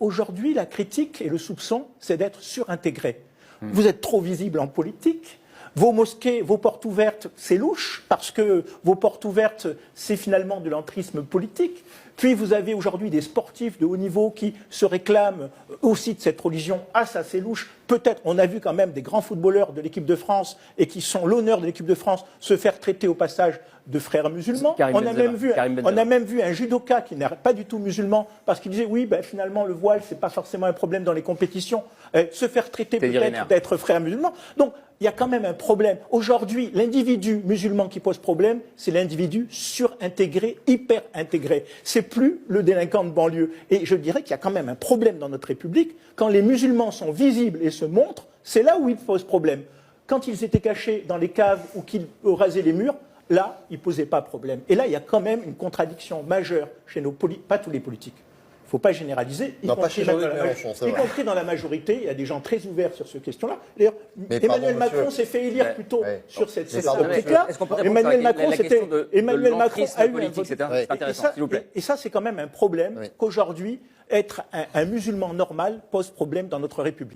aujourd'hui, la critique et le soupçon, c'est d'être surintégré. Vous êtes trop visible en politique. Vos mosquées, vos portes ouvertes, c'est louche, parce que vos portes ouvertes, c'est finalement de l'entrisme politique. Puis vous avez aujourd'hui des sportifs de haut niveau qui se réclament aussi de cette religion. Ah, ça c'est louche. Peut-être, on a vu quand même des grands footballeurs de l'équipe de France et qui sont l'honneur de l'équipe de France se faire traiter au passage de frères musulmans. On a même vu un judoka qui n'est pas du tout musulman parce qu'il disait oui, ben, finalement le voile c'est pas forcément un problème dans les compétitions, se faire traiter peut-être d'être frère musulman. Donc il y a quand même un problème. Aujourd'hui, l'individu musulman qui pose problème, c'est l'individu surintégré, hyper intégré. C'est plus le délinquant de banlieue. Et je dirais qu'il y a quand même un problème dans notre République. Quand les musulmans sont visibles et se montrent, c'est là où ils posent problème. Quand ils étaient cachés dans les caves ou qu'ils rasaient les murs, là, ils ne posaient pas problème. Et là, il y a quand même une contradiction majeure chez nos politiques, pas tous les politiques. Il ne faut pas généraliser, y compris dans la majorité. Il y a des gens très ouverts sur cette question-là. D'ailleurs, Emmanuel Macron s'est fait élire plutôt sur cette optique-là. Emmanuel Macron a eu un vote. Et ça, c'est quand même un problème qu'aujourd'hui, être un musulman normal pose problème dans notre République.